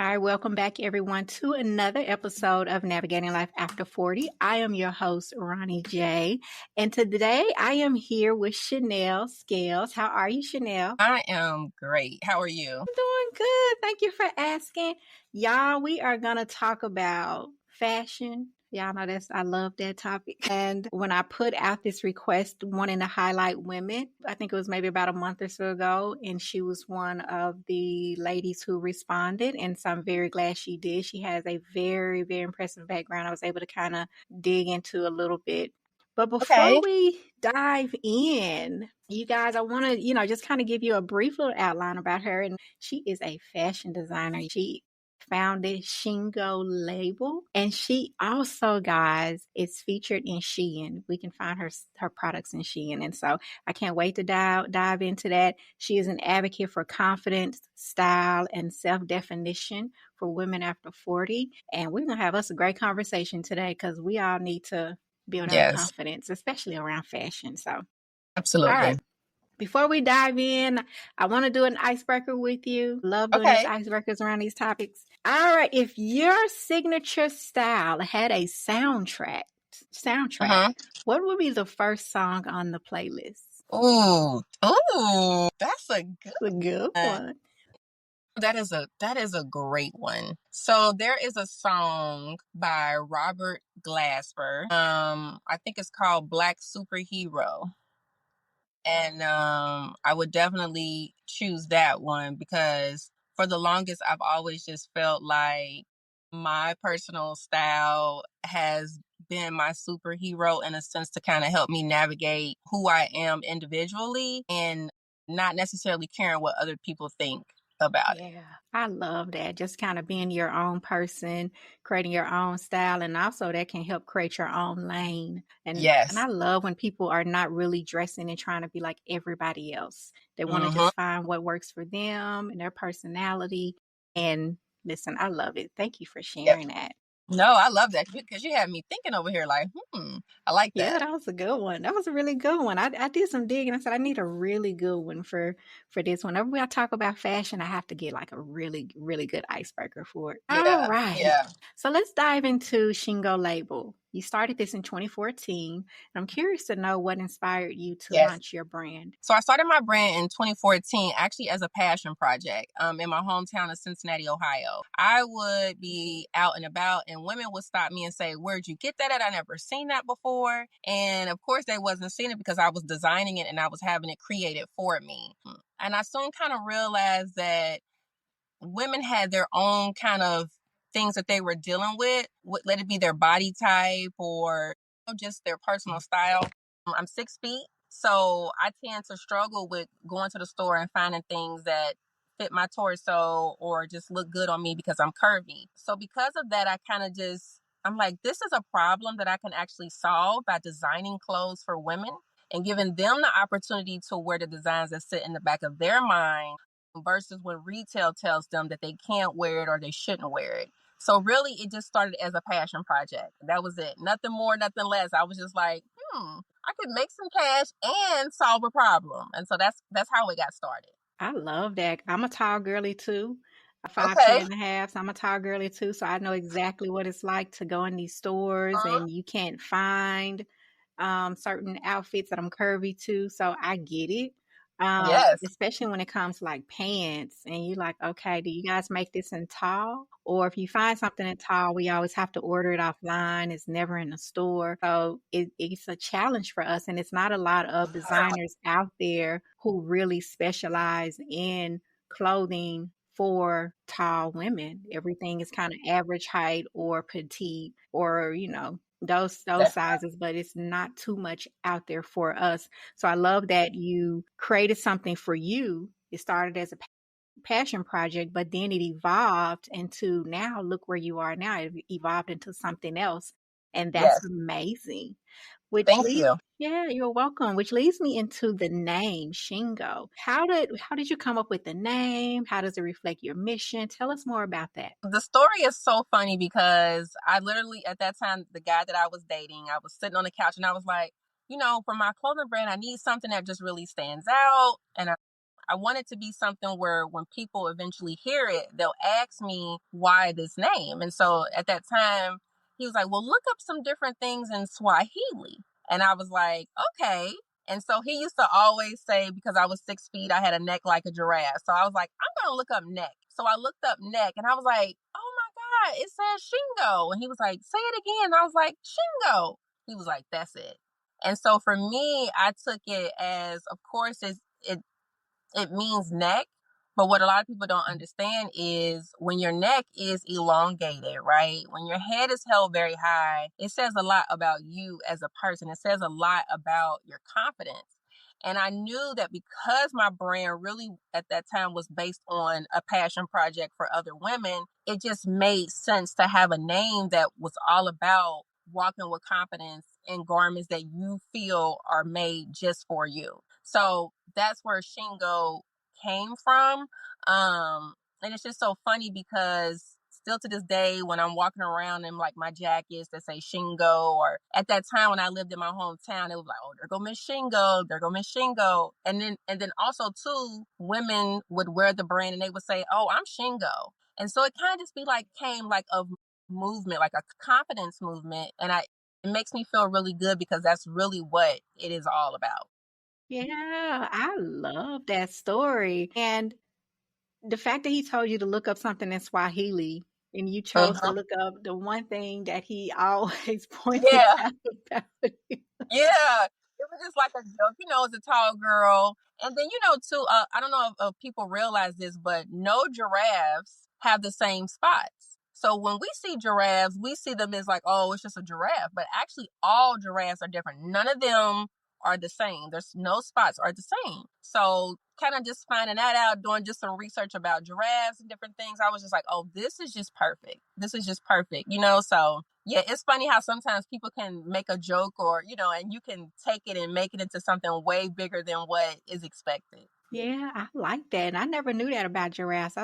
Hi, welcome back everyone to another episode of Navigating Life After 40. I am your host, Roni Jai, and today I am here with Chanel Scales. How are you, Chanel? I am great. How are you? I'm doing good. Thank you for asking. Y'all, we are going to talk about fashion. Y'all know I love that topic. And when I put out this request wanting to highlight women, I think it was maybe about a month or so ago, and she was one of the ladies who responded. And so I'm very glad she did. She has a very, very impressive background. I was able to kind of dig into a little bit. But before Okay. we dive in, you guys, I want to, just kind of give you a brief little outline about her. And she is a fashion designer. She founded Shingo label, and she also, guys, is featured in Shein. We can find her products in Shein, and so I can't wait to dive into that. She is an advocate for confidence, style, and self-definition for women after 40, and we're gonna have us a great conversation today because we all need to build our Yes, confidence, especially around fashion. So, all absolutely. right. Before we dive in, I want to do an icebreaker with you. Love doing these Okay. icebreakers around these topics. All right. If your signature style had a soundtrack, Uh-huh. what would be the first song on the playlist? Ooh, that's a good It's a good one. one. That is a great one. So there is a song by Robert Glasper. I think it's called Black Superhero. And I would definitely choose that one because for the longest I've always just felt like my personal style has been my superhero in a sense to kind of help me navigate who I am individually and not necessarily caring what other people think about it. Yeah, I love that. Just kind of being your own person, creating your own style, and also that can help create your own lane. And Yes. I love when people are not really dressing and trying to be like everybody else. They want to Hmm. just find what works for them and their personality. And listen, I love it. Thank you for Yep. sharing that. No, I love that because you had me thinking over here like, I like Yeah, that. that was a good one. That was a really good one. I did some digging. I said I need a really good one for this. Whenever I talk about fashion, I have to get like a really, really good icebreaker for it. All Yeah. right. Yeah. So let's dive into Shingo Label. You started this in 2014. I'm curious to know what inspired you to Yes. launch your brand. So I started my brand in 2014, actually as a passion project, in my hometown of Cincinnati, Ohio. I would be out and about and women would stop me and say, "Where'd you get that at? I never seen that before." And of course they wasn't seeing it because I was designing it and I was having it created for me. And I soon kind of realized that women had their own kind of things that they were dealing with, let it be their body type or just their personal style. I'm 6 feet, so I tend to struggle with going to the store and finding things that fit my torso or just look good on me because I'm curvy. So because of that, I'm like, this is a problem that I can actually solve by designing clothes for women and giving them the opportunity to wear the designs that sit in the back of their mind versus when retail tells them that they can't wear it or they shouldn't wear it. So really it just started as a passion project. That was it. Nothing more, nothing less. I was just like, I could make some cash and solve a problem. And so that's how it got started. I love that. I'm a tall girly too. I'm 5'2" Okay. and a half, so I'm a tall girly too. So I know exactly what it's like to go in these stores Uh-huh. and you can't find certain outfits that I'm curvy to. So I get it. Yes. Especially when it comes to like pants and you're like, okay, do you guys make this in tall? Or if you find something in tall, we always have to order it offline. It's never in the store. So it's a challenge for us. And it's not a lot of designers out there who really specialize in clothing for tall women. Everything is kind of average height or petite or, those Definitely. sizes, but it's not too much out there for us. So I love that you created something for you. It started as a passion project, but then it evolved into now look where you are now. It evolved into something else. And that's Yes. amazing. Which Thank leads you. Yeah, you're welcome. Which leads me into the name Shingo. How did you come up with the name? How does it reflect your mission? Tell us more about that. The story is so funny because I literally, at that time, the guy that I was dating, I was sitting on the couch and I was like, for my clothing brand, I need something that just really stands out. And I want it to be something where when people eventually hear it, they'll ask me why this name. And so at that time, he was like, well, look up some different things in Swahili. And I was like, okay. And so he used to always say, because I was 6 feet, I had a neck like a giraffe. So I was like, I'm going to look up neck. So I looked up neck and I was like, oh my God, it says Shingo. And he was like, say it again. And I was like, Shingo. He was like, that's it. And so for me, I took it as, of course, it means neck. But what a lot of people don't understand is when your neck is elongated, right? When your head is held very high, it says a lot about you as a person. It says a lot about your confidence. And I knew that because my brand really at that time was based on a passion project for other women, it just made sense to have a name that was all about walking with confidence in garments that you feel are made just for you. So that's where Shingo came from. And it's just so funny because still to this day, when I'm walking around in like my jackets that say Shingo, or at that time when I lived in my hometown, it was like, oh, there go Miss Shingo, there go Miss Shingo. And then also too, women would wear the brand and they would say, oh, I'm Shingo. And so it kind of just be like came like a movement, like a confidence movement. And it makes me feel really good because that's really what it is all about. Yeah, I love that story. And the fact that he told you to look up something in Swahili and you chose to Mhm. look up the one thing that he always pointed Yeah. out about you. Yeah, it was just like a joke, as a tall girl. And then, too, I don't know if people realize this, but no giraffes have the same spots. So when we see giraffes, we see them as like, oh, it's just a giraffe. But actually, all giraffes are different. None of them are the same. There's no spots are the same. So kind of just finding that out, doing just some research about giraffes and different things, I was just like, oh, this is just perfect. This is just perfect. So yeah, it's funny how sometimes people can make a joke or, and you can take it and make it into something way bigger than what is expected. Yeah, I like that. And I never knew that about giraffes.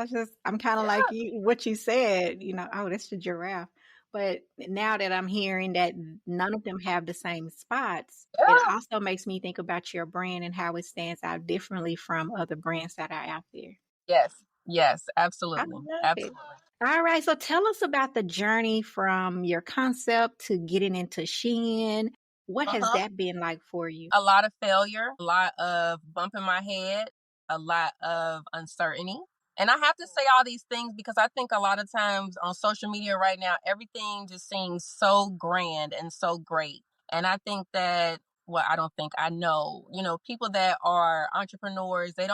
I'm kind of like Yeah. you, what you said, oh, that's the giraffe. But now that I'm hearing that none of them have the same spots, it Yeah. also makes me think about your brand and how it stands out differently from other brands that are out there. Yes. Yes. I Absolutely. love it. Absolutely. All right, so tell us about the journey from your concept to getting into Shein. What has Uh-huh. that been like for you? A lot of failure, a lot of bumping my head, a lot of uncertainty. And I have to say all these things because I think a lot of times on social media right now, everything just seems so grand and so great. And I think that, well, I don't think I know, people that are entrepreneurs, they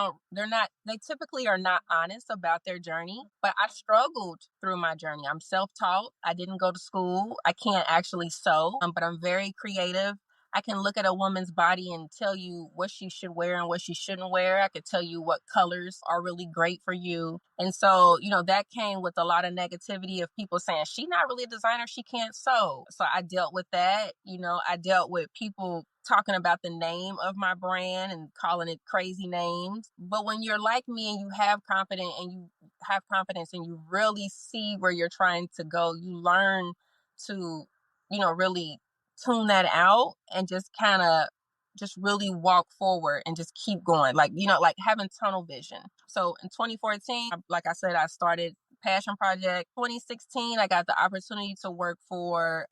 typically are not honest about their journey. But I struggled through my journey. I'm self taught. I didn't go to school. I can't actually sew, but I'm very creative. I can look at a woman's body and tell you what she should wear and what she shouldn't wear. I could tell you what colors are really great for you. And so, that came with a lot of negativity of people saying, she's not really a designer, she can't sew. So I dealt with that. I dealt with people talking about the name of my brand and calling it crazy names. But when you're like me and you have confidence and you really see where you're trying to go, you learn to, really tune that out and just kind of just really walk forward and just keep going, like like having tunnel vision. So in 2014, like I said, I started passion project. 2016, I got the opportunity to work for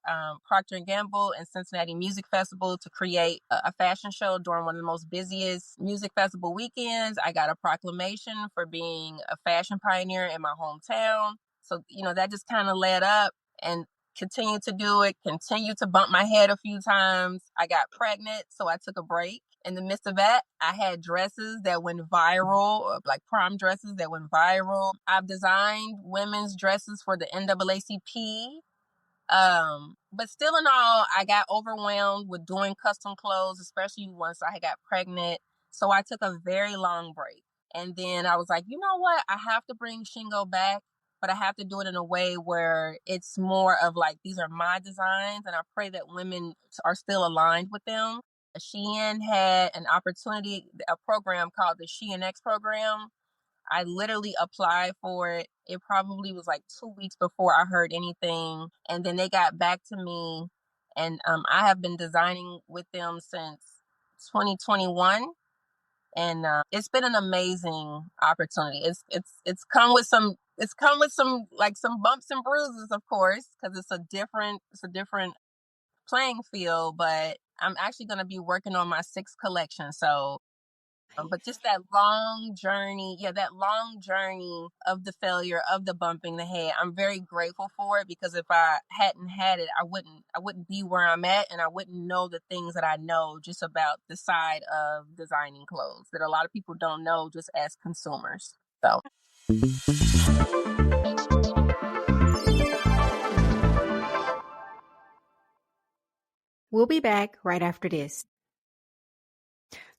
Procter and Gamble and Cincinnati Music Festival to create a fashion show during one of the most busiest music festival weekends. I got a proclamation for being a fashion pioneer in my hometown. So that just kind of led up and continued to do it, continued to bump my head a few times. I got pregnant, so I took a break. In the midst of that, I had dresses that went viral, like prom dresses that went viral. I've designed women's dresses for the NAACP. But still in all, I got overwhelmed with doing custom clothes, especially once I got pregnant. So I took a very long break. And then I was like, you know what? I have to bring Shingo back, but I have to do it in a way where it's more of like, these are my designs. And I pray that women are still aligned with them. Shein had an opportunity, a program called the Shein X program. I literally applied for it. It probably was like 2 weeks before I heard anything. And then they got back to me. And I have been designing with them since 2021. And it's been an amazing opportunity. It's come with some like some bumps and bruises, of course, because it's a different playing field. But I'm actually going to be working on my sixth collection. So but just that long journey, that long journey of the failure, of the bumping the head, I'm very grateful for it, because if I hadn't had it, I wouldn't be where I'm at, and I wouldn't know the things that I know just about the side of designing clothes that a lot of people don't know just as consumers. So We'll be back right after this.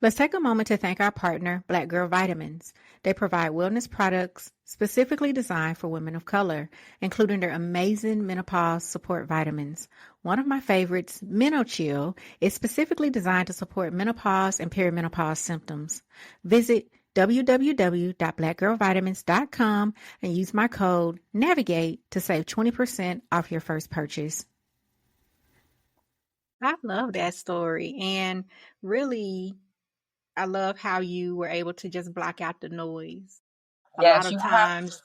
Let's take a moment to thank our partner, Black Girl Vitamins. They provide wellness products specifically designed for women of color, including their amazing menopause support vitamins. One of my favorites, MenoChill, is specifically designed to support menopause and perimenopause symptoms. Visit www.blackgirlvitamins.com and use my code NAVIGATE to save 20% off your first purchase. I love that story. And really, I love how you were able to just block out the noise. A lot yes, of you have. times,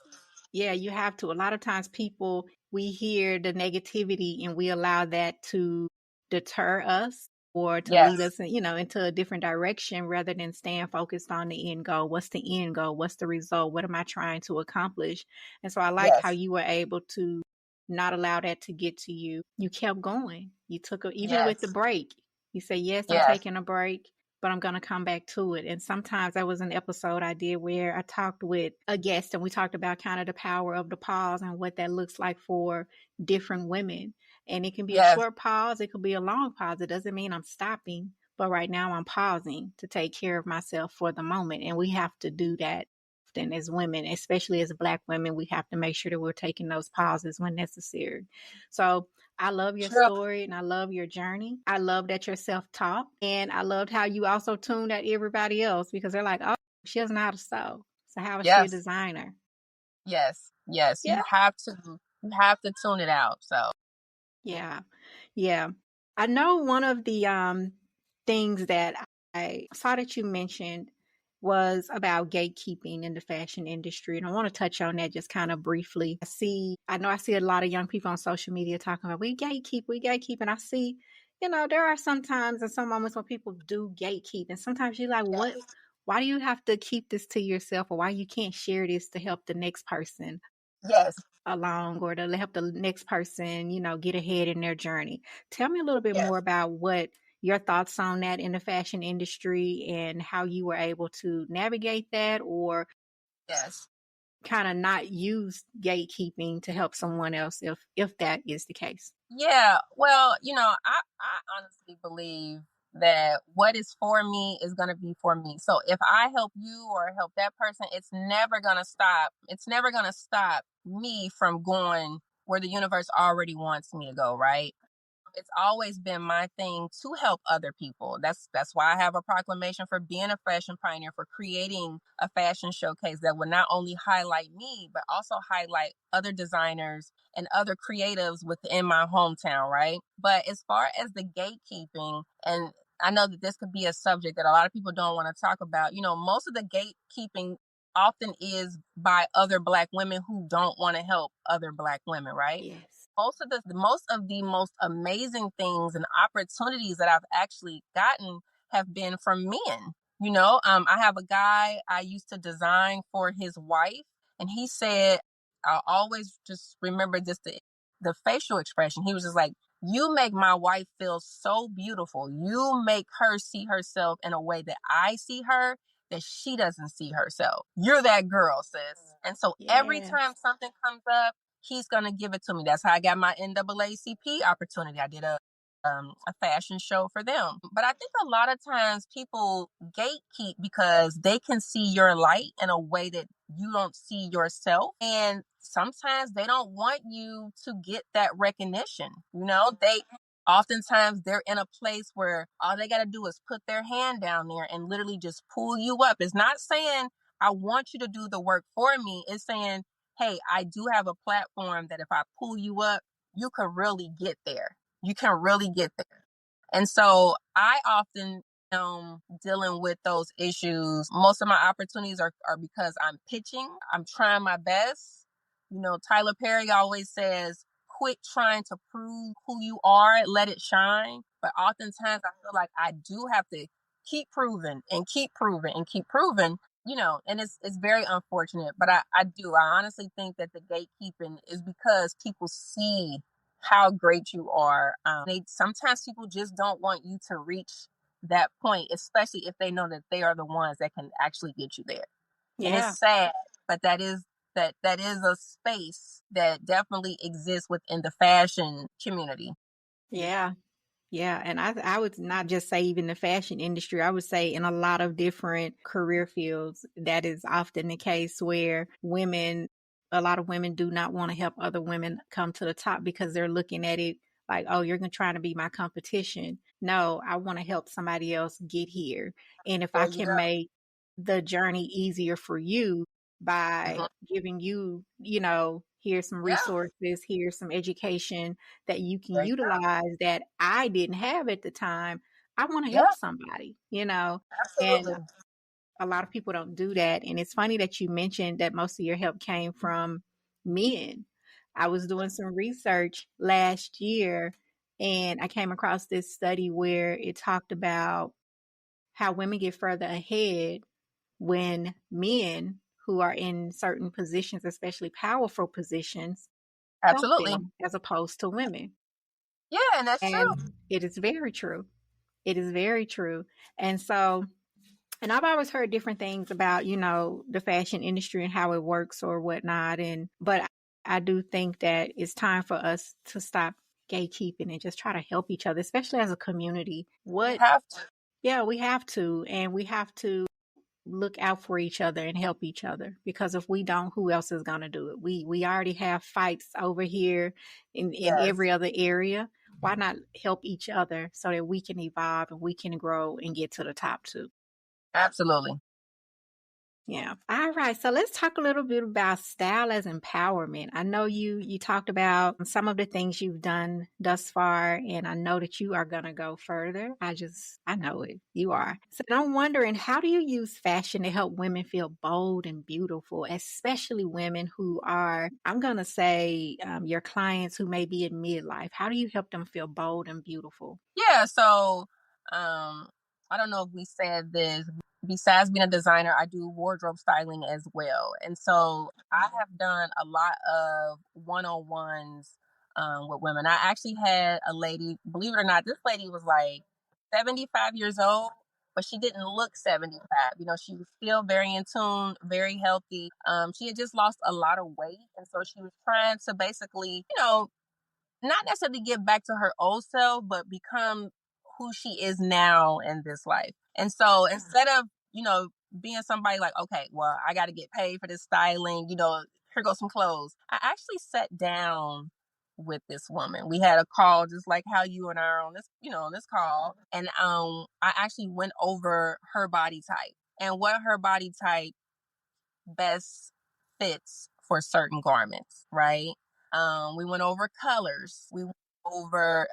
yeah, you have to. A lot of times people, we hear the negativity and we allow that to deter us or to lead Yes, us, into a different direction rather than staying focused on the end goal. What's the end goal? What's the result? What am I trying to accomplish? And so I like how yes, you were able to not allow that to get to you. You kept going. You took even with the yes, break. You say, yes, I'm yes, taking a break, but I'm going to come back to it. And sometimes that was an episode I did where I talked with a guest and we talked about kind of the power of the pause and what that looks like for different women. And it can be a yes, short pause, it could be a long pause. It doesn't mean I'm stopping, but right now I'm pausing to take care of myself for the moment. And we have to do that often as women, especially as Black women. We have to make sure that we're taking those pauses when necessary. So I love your true. story and I love your journey. I love that you're self taught. And I loved how you also tuned at everybody else because they're like, oh, she doesn't know how to sew. So how is she a Yes, designer? yes, yes. Yeah. You have to tune it out. So Yeah. Yeah. I know one of the things that I saw that you mentioned was about gatekeeping in the fashion industry. And I want to touch on that just kind of briefly. I see a lot of young people on social media talking about we gatekeep. And I see, there are some times and some moments when people do gatekeep. And sometimes you're like, what, yes, why do you have to keep this to yourself, or why you can't share this to help the next person yes, along or to help the next person, get ahead in their journey? Tell me a little bit more yes, about what your thoughts on that in the fashion industry and how you were able to navigate that or yes. kind of not use gatekeeping to help someone else if that is the case. Yeah. Well, I honestly believe that what is for me is going to be for me. So if I help you or help that person, it's never going to stop. It's never going to stop me from going where the universe already wants me to go, right? It's always been my thing to help other people. That's why I have a proclamation for being a fashion pioneer, for creating a fashion showcase that will not only highlight me, but also highlight other designers and other creatives within my hometown, right? But as far as the gatekeeping, and I know that this could be a subject that a lot of people don't want to talk about, most of the gatekeeping often is by other Black women who don't want to help other Black women, right? Yes. Most of the most amazing things and opportunities that I've actually gotten have been from men. I have a guy I used to design for his wife, and he said, I'll always just remember just the facial expression. He was just like, "You make my wife feel so beautiful. You make her see herself in a way that I see her, that she doesn't see herself. You're that girl, sis." And so every time Yes. something comes up, he's gonna give it to me. That's how I got my NAACP opportunity. I did a fashion show for them. But I think a lot of times people gatekeep because they can see your light in a way that you don't see yourself. And sometimes they don't want you to get that recognition. They oftentimes they're in a place where all they gotta do is put their hand down there and literally just pull you up. It's not saying I want you to do the work for me. It's saying, hey, I do have a platform that if I pull you up, you can really get there. You can really get there. And so I often dealing with those issues. Most of my opportunities are because I'm pitching. I'm trying my best. Tyler Perry always says, quit trying to prove who you are, let it shine. But oftentimes I feel like I do have to keep proving and keep proving and keep proving, and it's very unfortunate. But I honestly think that the gatekeeping is because people see how great you are. Sometimes people just don't want you to reach that point, especially if they know that they are the ones that can actually get you there. And Yeah. it's sad, but that is a space that definitely exists within the fashion community. Yeah. Yeah, and I would not just say even the fashion industry, I would say in a lot of different career fields, that is often the case where a lot of women do not want to help other women come to the top because they're looking at it like, oh, you're trying to be my competition. No, I want to help somebody else get here. And if I There you can go. make the journey easier for you by Mhm. giving you, here's some Yeah, resources, here's some education that you can there you go. utilize that I didn't have at the time. I want to Yeah, help somebody. And absolutely. a lot of people don't do that. And it's funny that you mentioned that most of your help came from men. I was doing some research last year and I came across this study where it talked about how women get further ahead when men who are in certain positions, especially powerful positions, help Absolutely. them as opposed to women. Yeah, and that's And true. it is very true. It is very true. And so, and I've always heard different things about, the fashion industry and how it works or whatnot. But I do think that it's time for us to stop gatekeeping and just try to help each other, especially as a community. We have to. Yeah, we have to. And we have to look out for each other and help each other because if we don't, who else is going to do it? We already have fights over here in Yes, every other area. Why not help each other so that we can evolve and we can grow and get to the top too? absolutely. Yeah. All right. So let's talk a little bit about style as empowerment. I know you talked about some of the things you've done thus far, and I know that you are gonna go further. I know it. You are. So I'm wondering, how do you use fashion to help women feel bold and beautiful, especially women who are, I'm gonna say, your clients who may be in midlife? How do you help them feel bold and beautiful? Yeah, so I don't know if we said this. Besides being a designer, I do wardrobe styling as well. And so I have done a lot of one-on-ones with women. I actually had a lady, believe it or not, this lady was like 75 years old, but she didn't look 75. She was still very in tune, very healthy. She had just lost a lot of weight. And so she was trying to basically, not necessarily get back to her old self, but become who she is now in this life. And so instead of, being somebody like, okay, well, I got to get paid for this styling, here goes some clothes. I actually sat down with this woman. We had a call just like how you and I are on this, on this call. And I actually went over her body type and what her body type best fits for certain garments, right? We went over colors. We went over,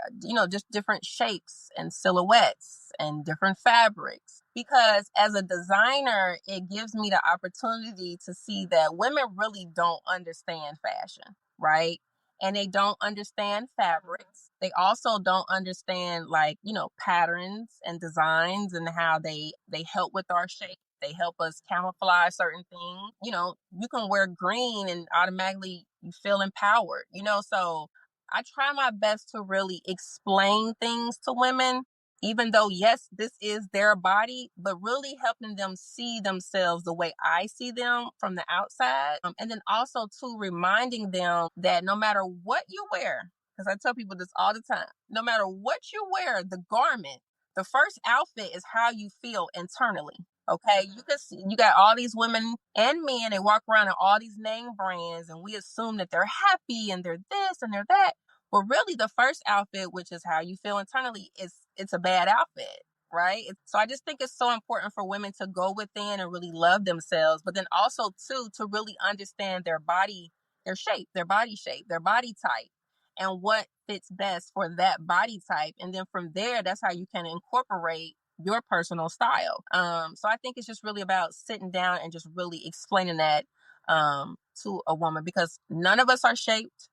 just different shapes and silhouettes and different fabrics. Because as a designer, it gives me the opportunity to see that women really don't understand fashion, right? And they don't understand fabrics. They also don't understand like, patterns and designs and how they help with our shape. They help us camouflage certain things. You can wear green and automatically you feel empowered, so I try my best to really explain things to women, even though, yes, this is their body, but really helping them see themselves the way I see them from the outside. And then also, too, reminding them that no matter what you wear, because I tell people this all the time, no matter what you wear, the garment, the first outfit is how you feel internally. Okay, you can see you got all these women and men. They walk around in all these name brands, and we assume that they're happy and they're this and they're that. But really, the first outfit, which is how you feel internally, is it's a bad outfit, right? So I just think it's so important for women to go within and really love themselves, but then also too to really understand their body, their shape, their body shape, their body type, and what fits best for that body type. And then from there, that's how you can incorporate your personal style. So I think it's just really about sitting down and just really explaining that to a woman, because none of us are shaped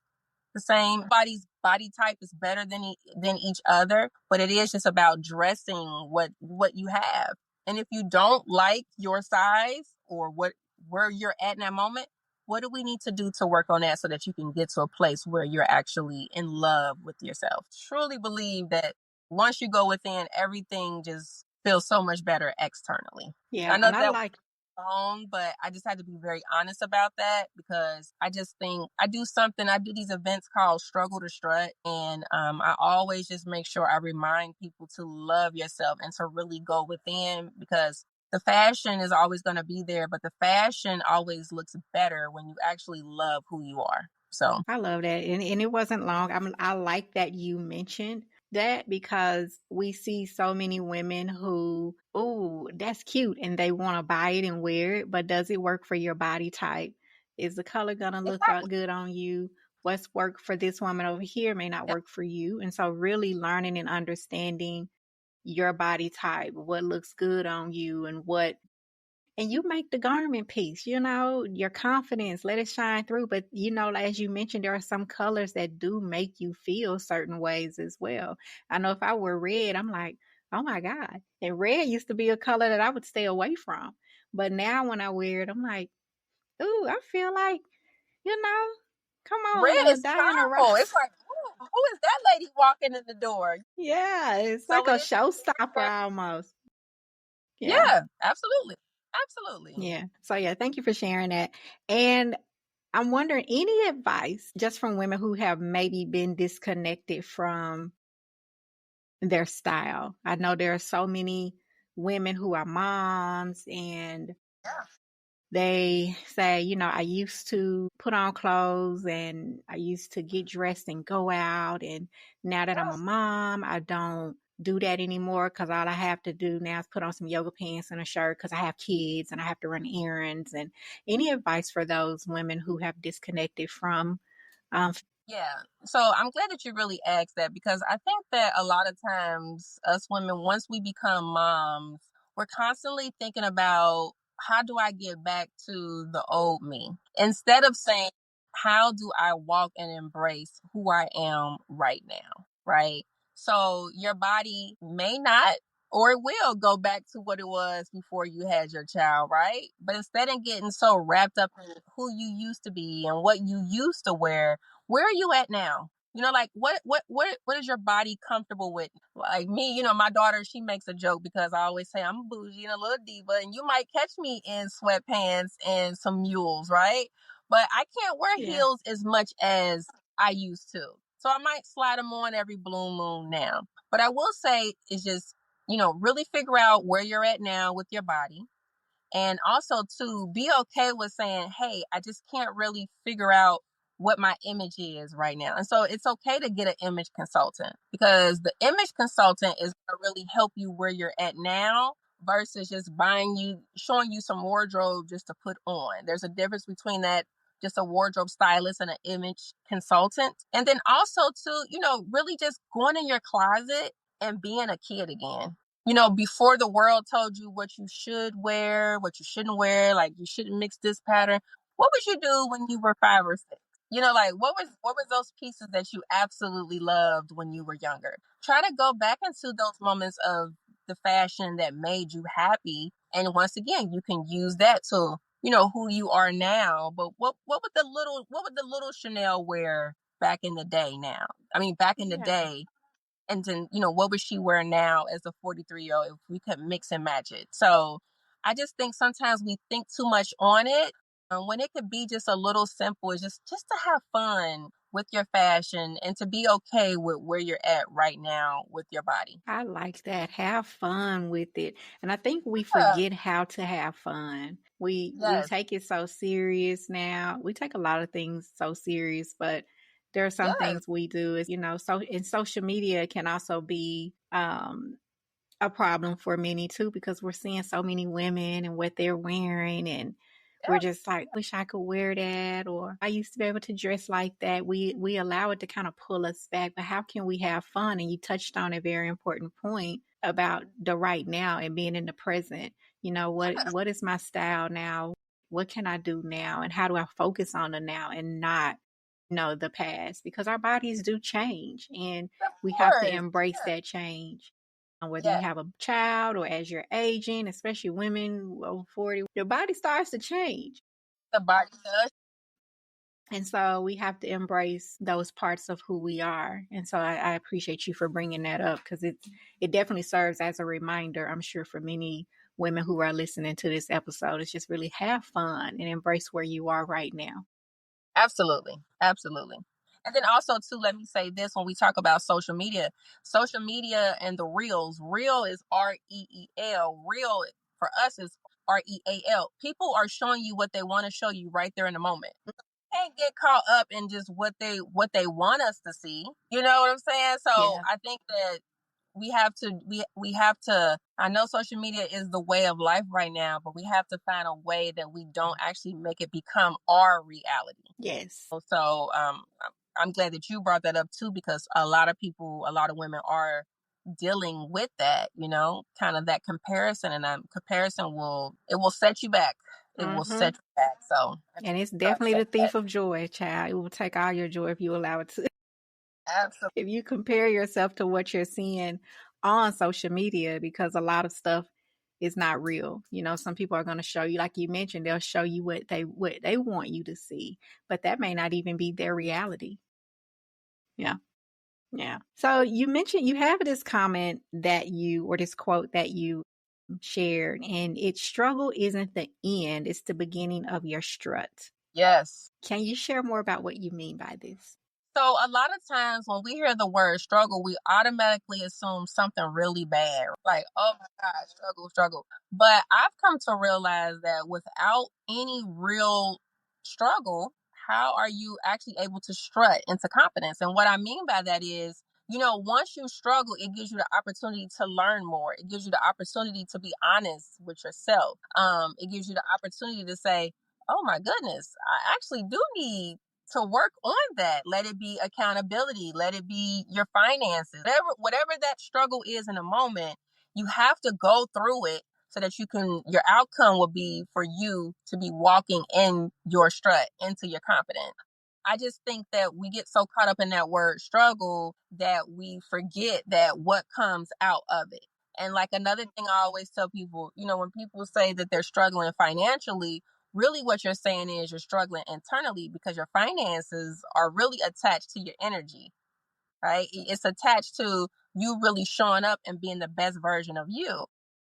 the same. Body's body type is better than each other, but it is just about dressing what you have. And if you don't like your size or where you're at in that moment, what do we need to do to work on that so that you can get to a place where you're actually in love with yourself? Truly believe that once you go within, everything just feels so much better externally. I Yeah, know and I that like own, but I just had to be very honest about that, because I just think I do these events called Struggle to Strut, and I always just make sure I remind people to love yourself and to really go within, because the fashion is always going to be there, but the fashion always looks better when you actually love who you are. So I love that. And it wasn't long. I like that you mentioned that, because we see so many women who, oh, that's cute, and they want to buy it and wear it, but does it work for your body type? Is the color going to look exactly. good on you? What's worked for this woman over here may not work for you. And so really learning and understanding your body type, what looks good on you, and you make the garment piece, your confidence, let it shine through. But, as you mentioned, there are some colors that do make you feel certain ways as well. I know if I wear red, I'm like, oh my God. And red used to be a color that I would stay away from. But now when I wear it, I'm like, ooh, I feel like, you know, come on, Red little is Diana powerful. It's Ross. like, who is that lady walking in the door? Yeah, it's like So a it is. showstopper almost. Yeah. Yeah, absolutely. Absolutely. Yeah. So, yeah, thank you for sharing that. And I'm wondering, any advice just from women who have maybe been disconnected from their style? I know there are so many women who are moms, and Yeah. they say, I used to put on clothes and I used to get dressed and go out. And now that I'm a Yes. mom, I don't do that anymore, because all I have to do now is put on some yoga pants and a shirt, because I have kids and I have to run errands. And any advice for those women who have disconnected from, um, Yeah. So I'm glad that you really asked that, because I think that a lot of times us women, once we become moms, we're constantly thinking about, how do I get back to the old me? Instead of saying, how do I walk and embrace who I am right now? Right. So your body may not, or it will go back to what it was before you had your child, right? But instead of getting so wrapped up in who you used to be and what you used to wear, where are you at now? Like what is your body comfortable with? Like me, my daughter, she makes a joke, because I always say I'm bougie and a little diva, and you might catch me in sweatpants and some mules, right? But I can't wear yeah, heels as much as I used to. So I might slide them on every blue moon now. But I will say is just, really figure out where you're at now with your body, and also to be okay with saying, hey, I just can't really figure out what my image is right now. And so it's okay to get an image consultant, because the image consultant is going to really help you where you're at now versus just showing you some wardrobe just to put on. There's a difference between that, just a wardrobe stylist and an image consultant. And then also to, really just going in your closet and being a kid again. Before the world told you what you should wear, what you shouldn't wear, like you shouldn't mix this pattern. What would you do when you were 5 or 6? Like what was those pieces that you absolutely loved when you were younger? Try to go back into those moments of the fashion that made you happy. And once again, you can use that to, who you are now. But what would the little Chanel wear back in the day now? I mean, back in the yeah. day, and then what would she wear now as a 43-year-old if we could mix and match it? So I just think sometimes we think too much on it, when it could be just a little simple. It's just to have fun with your fashion and to be okay with where you're at right now with your body. I like that. Have fun with it. And I think we Yeah. forget how to have fun. We Yes. take it so serious now. We take a lot of things so serious, but there are some Yes. things we do is, so in social media can also be a problem for many too, because we're seeing so many women and what they're wearing, and we're Yeah. just like, wish I could wear that, or I used to be able to dress like that. We allow it to kind of pull us back, but how can we have fun? And you touched on a very important point. about the right now and being in the present. What is my style now? What can I do now? And how do I focus on the now and not, the past? Because our bodies do change and Of we have to course. embrace that change. Whether you Yeah. have a child or as you're aging, especially women over 40, your body starts to change. The body does. And so we have to embrace those parts of who we are. And so I appreciate you for bringing that up because it definitely serves as a reminder, I'm sure, for many women who are listening to this episode. It's just really have fun and embrace where you are right now. Absolutely. Absolutely. And then also too, let me say this when we talk about social media and the reels, real is REEL. Real for us is REAL. People are showing you what they want to show you right there in the moment. Can't get caught up in just what they want us to see. You know what I'm saying? So Yeah. I think that we have to I know social media is the way of life right now, but we have to find a way that we don't actually make it become our reality. Yes. So I'm glad that you brought that up too, because a lot of people, a lot of women are dealing with that, kind of that comparison, and that comparison will set you back. It will Mm-hmm. set you back. So I And it's try to definitely say the that. thief of joy, child. It will take all your joy if you allow it to. Absolutely. If you compare yourself to what you're seeing on social media, because a lot of stuff is not real. Some people are going to show you, like you mentioned, they'll show you what they want you to see, but that may not even be their reality. Yeah. Yeah. So you mentioned you have this comment or this quote that you shared, and it's struggle isn't the end, it's the beginning of your strut. Yes. Can you share more about what you mean by this? So a lot of times when we hear the word struggle, we automatically assume something really bad. Like, oh my God, struggle, struggle. But I've come to realize that without any real struggle, how are you actually able to strut into confidence? And what I mean by that is, once you struggle, it gives you the opportunity to learn more. It gives you the opportunity to be honest with yourself. It gives you the opportunity to say, oh my goodness, I actually do need to work on that. Let it be accountability. Let it be your finances. Whatever that struggle is in a moment, you have to go through it so that your outcome will be for you to be walking in your strut, into your confidence. I just think that we get so caught up in that word struggle that we forget that what comes out of it. And like another thing I always tell people, when people say that they're struggling financially, really what you're saying is you're struggling internally because your finances are really attached to your energy, right? It's attached to you really showing up and being the best version of you.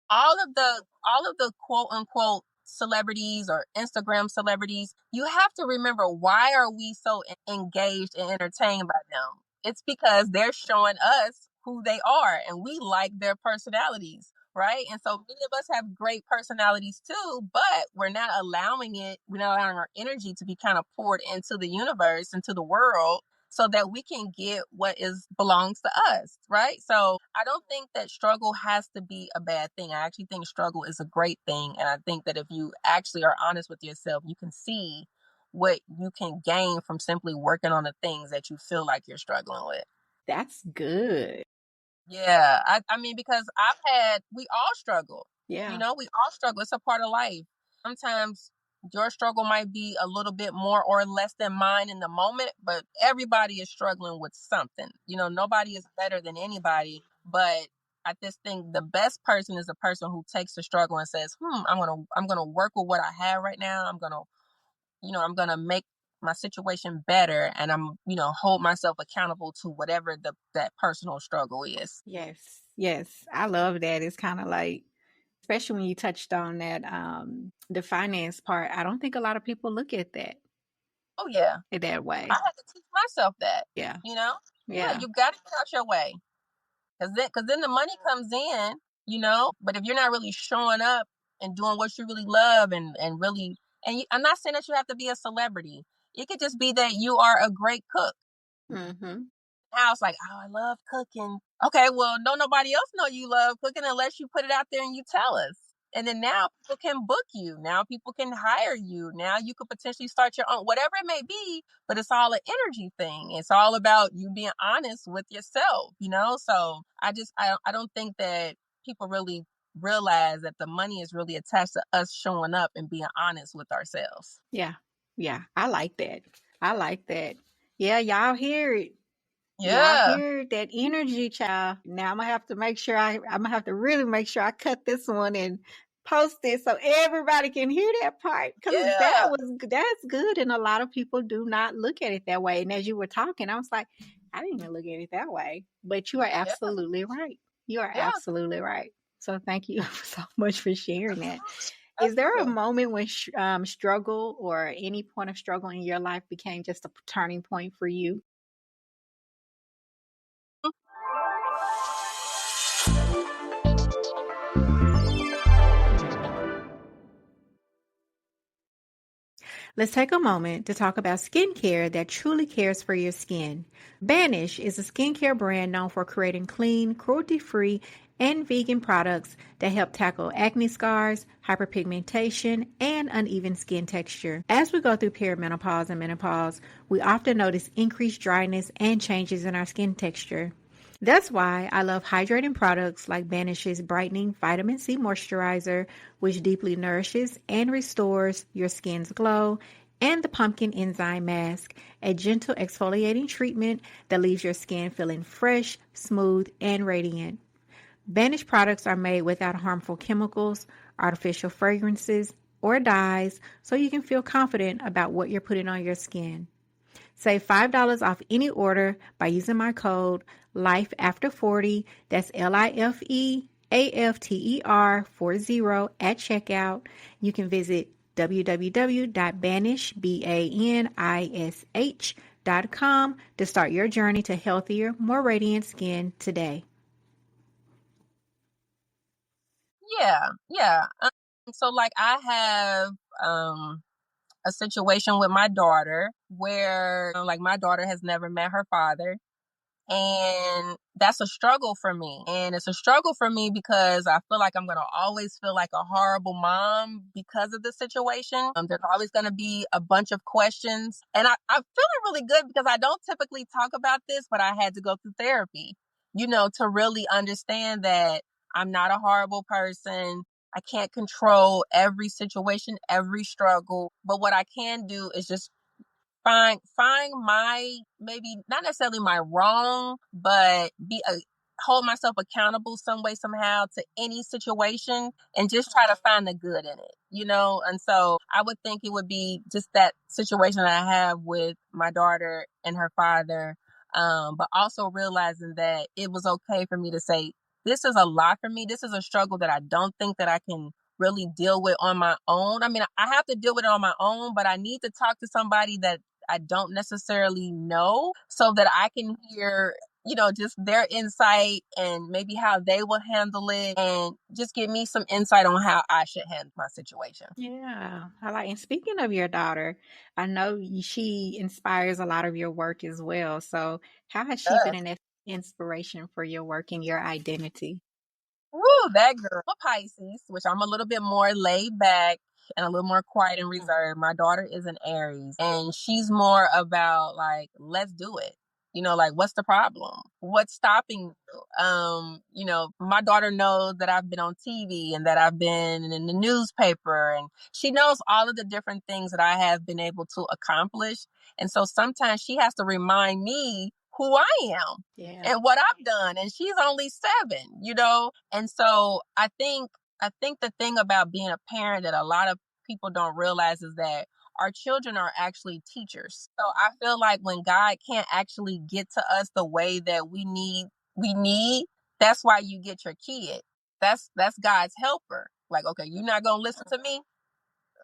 All of the quote unquote celebrities or Instagram celebrities, you have to remember, why are we so engaged and entertained by them? It's because they're showing us who they are and we like their personalities, right? And so many of us have great personalities too, but we're not allowing our energy to be kind of poured into the universe, into the world, so that we can get what is belongs to us, right? So I don't think that struggle has to be a bad thing. I actually think struggle is a great thing. And I think that if you actually are honest with yourself, you can see what you can gain from simply working on the things that you feel like you're struggling with. That's good. Yeah. I mean, because we all struggle. Yeah. We all struggle. It's a part of life. Sometimes your struggle might be a little bit more or less than mine in the moment, but everybody is struggling with something. Nobody is better than anybody, but I just think the best person is the person who takes the struggle and says, I'm gonna work with what I have right now. I'm gonna make my situation better, and hold myself accountable to whatever that personal struggle is. Yes. Yes. I love that. It's kind of like, especially when you touched on that, the finance part. I don't think a lot of people look at that Oh yeah. in that I way. had to teach myself that. Yeah. You know? Yeah, Yeah. you got to get out your way. Cause then the money comes in, but if you're not really showing up and doing what you really love and really, I'm not saying that you have to be a celebrity. It could just be that you are a great cook. Mm-hmm. House, like, oh, I love cooking. Okay, well, don't nobody else know you love cooking unless you put it out there and you tell us. And then now people can book you. Now people can hire you. Now you could potentially start your own, whatever it may be, but it's all an energy thing. It's all about you being honest with yourself, So I don't think that people really realize that the money is really attached to us showing up and being honest with ourselves. Yeah. Yeah. I like that. I like that. Yeah, y'all hear it. Y'all Yeah. hear that energy, child. Now I'm gonna have to make sure I'm gonna have to really make sure I cut this one and post it so everybody can hear that part. Because Yeah. that's good. And a lot of people do not look at it that way. And as you were talking, I was like, I didn't even look at it that way. But you are Yeah. absolutely right. You are Yeah. absolutely right. So thank you so much for sharing that. Is there a Absolutely. moment when struggle or any point of struggle in your life became just a turning point for you? Let's take a moment to talk about skincare that truly cares for your skin. Banish is a skincare brand known for creating clean, cruelty-free, and vegan products that help tackle acne scars, hyperpigmentation, and uneven skin texture. As we go through perimenopause and menopause, we often notice increased dryness and changes in our skin texture. That's why I love hydrating products like Banish's Brightening Vitamin C Moisturizer, which deeply nourishes and restores your skin's glow, and the Pumpkin Enzyme Mask, a gentle exfoliating treatment that leaves your skin feeling fresh, smooth, and radiant. Banish products are made without harmful chemicals, artificial fragrances, or dyes, so you can feel confident about what you're putting on your skin. Save $5 off any order by using my code LIFEAFTER40, that's LIFEAFTER40 at checkout. You can visit www.banish.com to start your journey to healthier, more radiant skin today. Yeah. Yeah. So like I have a situation with my daughter where like my daughter has never met her father. And that's a struggle for me. And it's a struggle for me because I feel like I'm going to always feel like a horrible mom because of the situation. There's always going to be a bunch of questions. And I'm feeling really good because I don't typically talk about this, but I had to go through therapy, to really understand that I'm not a horrible person. I can't control every situation, every struggle. But what I can do is just find my, maybe not necessarily my wrong, but hold myself accountable some way somehow to any situation and just try to find the good in it. And so I would think it would be just that situation that I have with my daughter and her father, but also realizing that it was okay for me to say, this is a lot for me, this is a struggle that I don't think that I can really deal with on my own. I mean, I have to deal with it on my own, but I need to talk to somebody that I don't necessarily know so that I can hear, just their insight and maybe how they will handle it and just give me some insight on how I should handle my situation. Yeah, I like. And speaking of your daughter, I know she inspires a lot of your work as well. So, how has she been Yes. an inspiration for your work and your identity? Woo, that girl. I'm a Pisces, which I'm a little bit more laid back and a little more quiet and reserved. My daughter is an Aries, and she's more about like, let's do it. Like, what's the problem? What's stopping you? My daughter knows that I've been on TV and that I've been in the newspaper, and she knows all of the different things that I have been able to accomplish. And so sometimes she has to remind me who I am Yeah. and what I've done. And she's only 7. And so I think the thing about being a parent that a lot of people don't realize is that our children are actually teachers. So I feel like when God can't actually get to us the way that we need, that's why you get your kid. That's God's helper. Like, okay, you're not gonna listen to me.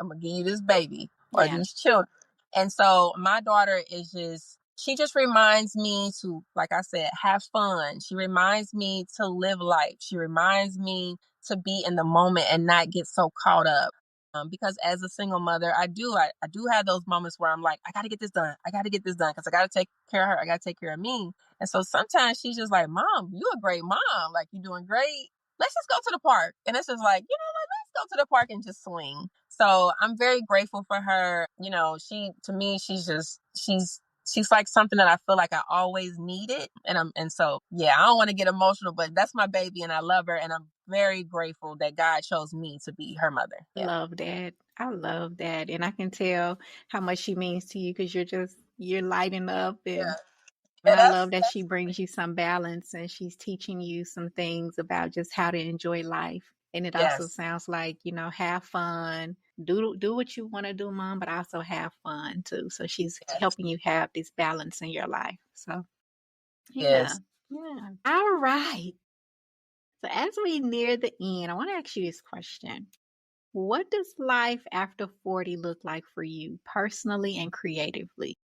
I'm gonna give you this baby or Yeah. these children. And so my daughter she just reminds me to, like I said, have fun. She reminds me to live life. She reminds me to be in the moment and not get so caught up. Because as a single mother, I do have those moments where I'm like, I got to get this done. I got to get this done because I got to take care of her. I got to take care of me. And so sometimes she's just like, Mom, you a great mom. Like, you're doing great. Let's just go to the park. And it's just like, let's go to the park and just swing. So I'm very grateful for her. To me, she's like something that I feel like I always needed. And so, yeah, I don't want to get emotional, but that's my baby and I love her. And I'm very grateful that God chose me to be her mother. Yeah. Love that. I love that. And I can tell how much she means to you because you're lighting up Yeah. and Yeah, I love that she brings you some balance and she's teaching you some things about just how to enjoy life. And it also yes. sounds like, have fun, do what you want to do, mom, but also have fun too. So she's Yes. helping you have this balance in your life. So yeah. Yes. Yeah. All right. So as we near the end, I want to ask you this question. What does life after 40 look like for you personally and creatively?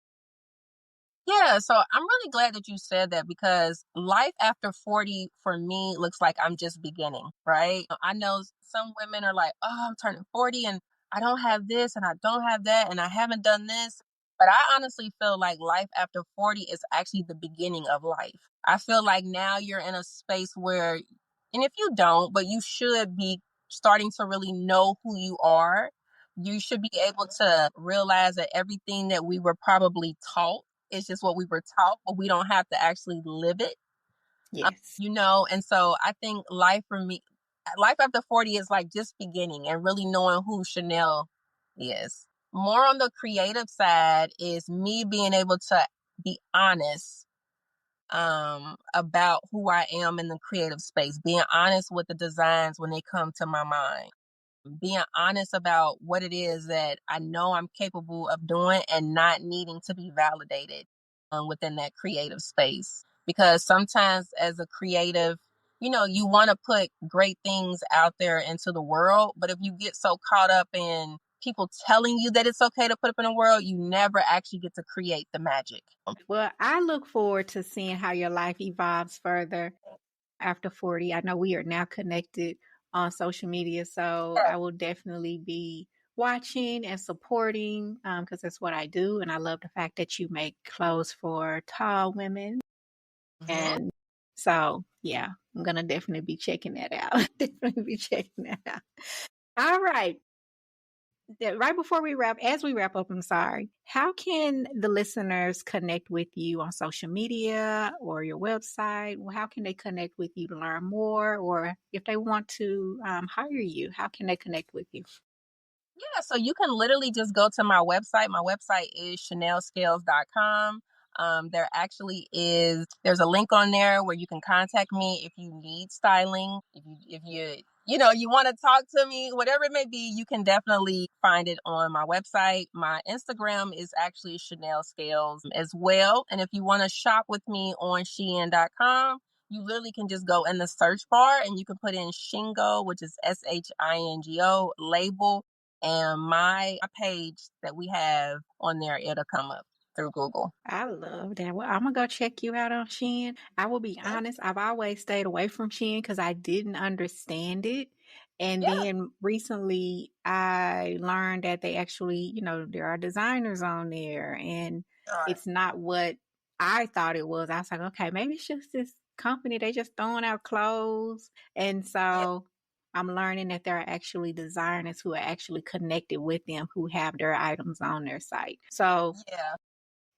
Yeah, so I'm really glad that you said that because life after 40 for me looks like I'm just beginning, right? I know some women are like, oh, I'm turning 40 and I don't have this and I don't have that and I haven't done this. But I honestly feel like life after 40 is actually the beginning of life. I feel like now you're in a space where, and if you don't, but you should be starting to really know who you are. You should be able to realize that everything that we were probably taught, it's just what we were taught, but we don't have to actually live it. Yes. And so I think life for me, life after 40 is like just beginning and really knowing who Chanel is. More on the creative side is me being able to be honest about who I am in the creative space, being honest with the designs when they come to my mind, being honest about what it is that I know I'm capable of doing and not needing to be validated within that creative space. Because sometimes as a creative, you want to put great things out there into the world. But if you get so caught up in people telling you that it's okay to put up in the world, you never actually get to create the magic. Well, I look forward to seeing how your life evolves further after 40. I know we are now connected on social media, so I will definitely be watching and supporting because that's what I do. And I love the fact that you make clothes for tall women. Mm-hmm. And so, yeah, I'm going to definitely be checking that out. Definitely be checking that out. All right. Right before as we wrap up, I'm sorry. How can the listeners connect with you on social media or your website? Well, how can they connect with you to learn more? Or if they want to hire you, how can they connect with you? Yeah, so you can literally just go to my website. My website is chanelscales.com. There's a link on there where you can contact me if you need styling. If you want to talk to me, whatever it may be, you can definitely find it on my website. My Instagram is actually Chanel Scales as well. And if you want to shop with me on Shein.com, you literally can just go in the search bar and you can put in Shingo, which is Shingo label, and my page that we have on there, it'll come up through Google. I love that. Well, I'm gonna go check you out on Shein. I will be Okay. honest, I've always stayed away from Shein because I didn't understand it. And Yeah. then recently I learned that they actually, there are designers on there and All right. it's not what I thought it was. I was like, okay, maybe it's just this company, they just throwing out clothes. And Yeah. so I'm learning that there are actually designers who are actually connected with them who have their items on their site. So Yeah.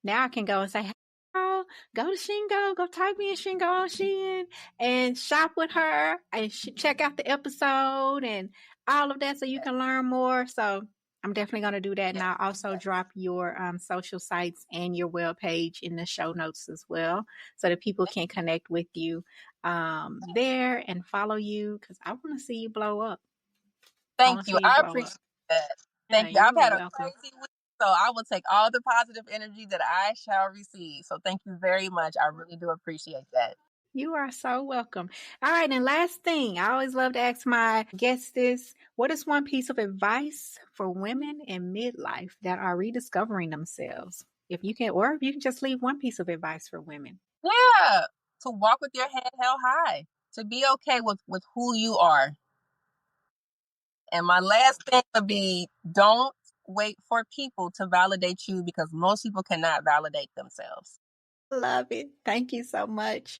now I can go and say, hey, girl, go to Shingo, go type in Shingo on Shein and shop with her and check out the episode and all of that so you can learn more. So I'm definitely going to do that. And Yeah. I'll also drop your social sites and your webpage in the show notes as well so that people can connect with you there and follow you because I want to see you blow up. I Thank want to you. see you I blow up. appreciate that. Yeah, Thank you. I've you're had a welcome. crazy week, so I will take all the positive energy that I shall receive. So thank you very much. I really do appreciate that. You are so welcome. All right, and last thing, I always love to ask my guests this. What is one piece of advice for women in midlife that are rediscovering themselves? If you can, or if you can just leave one piece of advice for women. Yeah. To walk with your head held high, to be okay with who you are. And my last thing would be don't wait for people to validate you because most people cannot validate themselves. Love it. Thank you so much.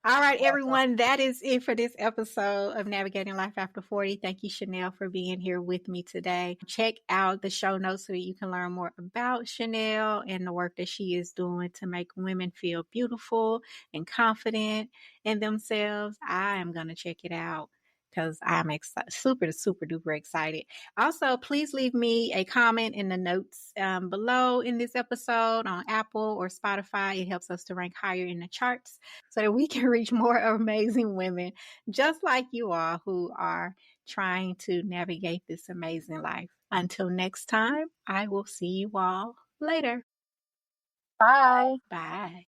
All right, Welcome. everyone, that is it for this episode of Navigating Life After 40. Thank you, Chanel, for being here with me today. Check out the show notes so that you can learn more about Chanel and the work that she is doing to make women feel beautiful and confident in themselves. I am going to check it out because I'm super duper excited. Also, please leave me a comment in the notes below in this episode on Apple or Spotify. It helps us to rank higher in the charts so that we can reach more amazing women just like you all who are trying to navigate this amazing life. Until next time, I will see you all later. Bye. Bye.